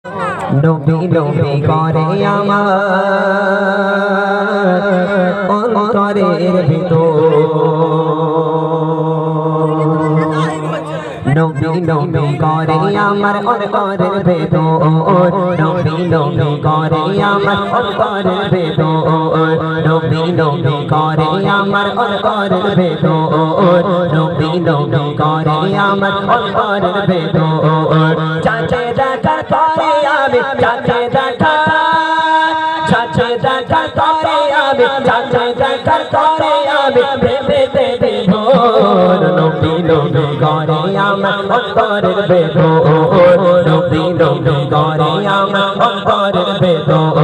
ডুবি ডুবি করে আমার অন্তরের ভিতর ডুবি ডুবি করে আমার অন্তরের ভিতর ডুবি ডুবি করে আমার অন্তরের ভিতর ডুবি ডুবি করে আমার অন্তরের ভিতর ডুবি ডুবি করে আমার অন্তরের ভিতর চাচে দেখা করে আমি চাচে দেখা চাচে দেখা করে আমি চাচে দেখা করে আমি প্রেমেতে বিভোর ডুবি ডুবি করে আমার অন্তরের ভিতর ডুবি ডুবি করে আমার অন্তরের ভিতর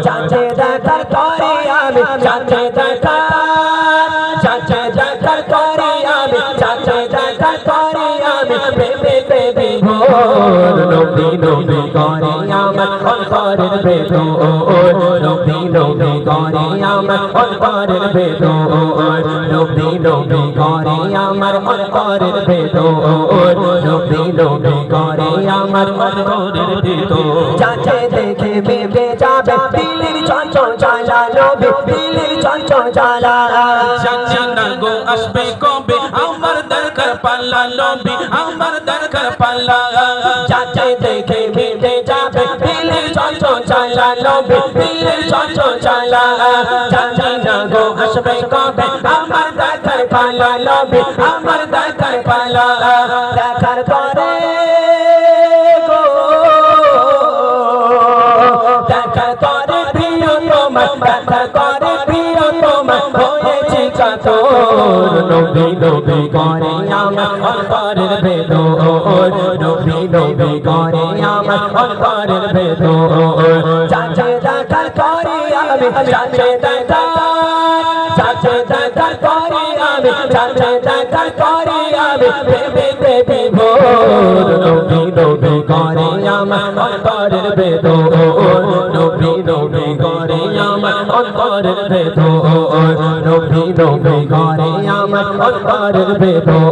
চাচে দেখা করে আমি চাচে দেখা চাচে দেখা করে আমি চাচে দেখা করে আমি প্রেমেতে বিভোর ডুবি ডুবি করে আমার অন্তরের ভিতর ডুবি ডুবি করে আমার অন্তরের ভিতর ডুবি ডুবি করে আমার অন্তরের ভিতর ডুবি ডুবি করে আমার অন্তরের ভিতর চাচে দেখে বেবে যাবে দিলের চঞ্চল জ্বালা লোভে দিলের চঞ্চল জ্বালা চাচা না গো আসবে কবে আমার দরকার পাল্লা লোভে আমার দরকার পাল্লা চাচে দেখে বেবে যাবে দিলের চঞ্চল জ্বালা লোভে দিলের চঞ্চল জ্বালা চাচা না গো আসবে কবে আমার দরকার পাল্লা লোভে আমার দরকার পাল্লা দেখার পরে গো দেখার পরে প্রিয় তোমার দেখার পরে প্রিয় তোমার হয়েছে কাতর নবী নবী করে আমার অন্তরের ভেতর নবী নবী করে আমার অন্তরের ভেতর চাচে দেখার করে আমি চাচে দেখা চাচে দেখার করে আমি চাচে দেখার করে আমি প্রেমেতে বিভোর নবী নবী করে আমার অন্তরের ভেতর নবী নবী করে আমার অন্তরের ভেতর নবী নবী করে আমার অন্তরের ভেতর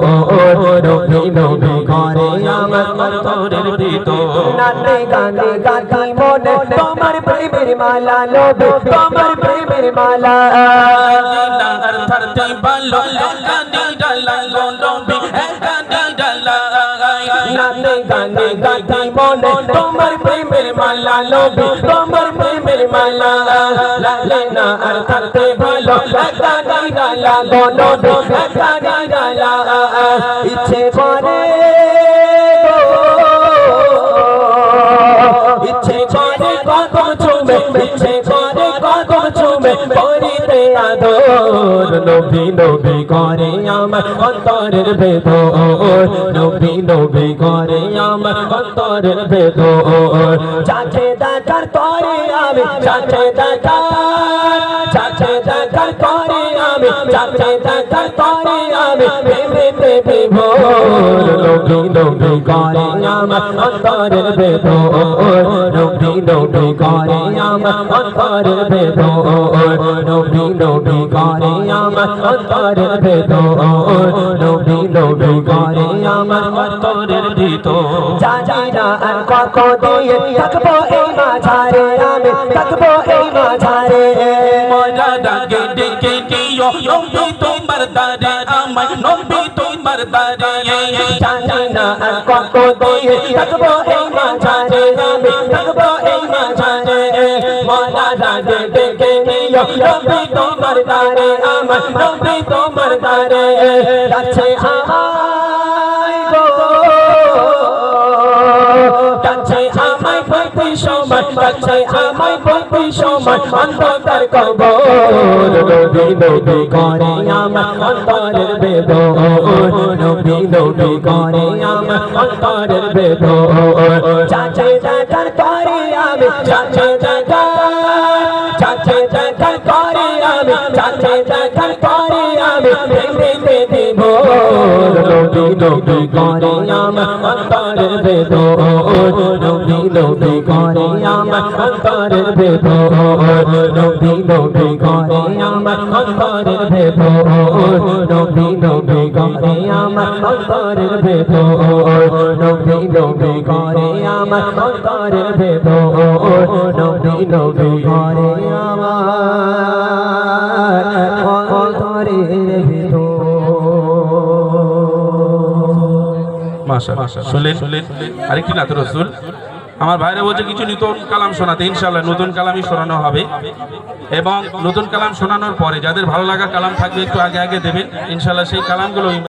নবী নবী করে আমার অন্তরের ভেতর নাতে গানে গাতি মনে তোমার প্রেমের মালা লোভে তোমার প্রেমের মালা না আর ধরতে ভালো গানি ডালা লোভে গানি ডালা নাতে গানে গাতি মনে তোমার প্রেমের মালা লোভে তোমার প্রেমের মালা লাগে না আর থাকতে ভালো গানি ডালা লোভে গানি ডালা ইচ্ছে করে ইচ্ছে করে কদম চুমে ইচ্ছে করে কদম চুমে করিতে আদর নবী নবী করে আমার অন্তরের ভেতর নবী নবী করে আমার অন্তরের ভেতর চাচে দেখার করে আমি চাচে দেখা চাচে দেখার করে আমি চাচে দেখার করে আমি প্রেমেতে বিভোর নবী নবী করে আমার অন্তরের ভেতর নবী নবী করে আমার অন্তরের ভেতর নবী নবী করে আমার অন্তরের ভেতর নবী নবী করে আমার অন্তরের ভেতর জানি না আর কত দিয়ে থাকবো এই মাঝারে আমি থাকবো এই মাঝারে মজা ডাকে ডেকে দিও নবী তোমার দারে আমার নবী তোমার দারে জানি না আর কত দিয়ে থাকবো এই মাঝারে আমি থাকবো এই মাঝারে মজা ডাকে ডেকে দিও নবী তোমার দারে আমার নবী তোমার দারে কাছে আমায় গো কাছে আমায় বলতে সময় কাছে আমায় বলতে সময় অন্তর কবর নবী নবী করে আমার অন্তরের ভেতর নবী নবী করে আমার অন্তরের ভেতর চাচে দেখার করে আমি চাচে দেখা চাচে দেখার করে আমি চাচে দেখার করে আমি প্রেমেতে বিভোর নবী নবী করে আমার অন্তরের ভেতর নবী নবী করে আমার অন্তরের ভেতর নবী নবী করে আমার অন্তরের ভেতর নবী নবী করে আমার অন্তরের ভেতর নবী নবী করে আমার অন্তরের ভেতর নবী নবী করে আমার অন্তরের ভেতর। মাশাআল্লাহ শুনলেন আরেকটি নাত রাসূল আমার ভাইরা বলছে কিছু নতুন কালাম শোনাতে ইনশাআল্লাহ নতুন কালামই শোনানো হবে এবং নতুন কালাম শোনানোর পরে যাদের ভালো লাগা কালাম থাকবে একটু আগে আগে দেবেন ইনশাআল্লাহ সেই কালামগুলো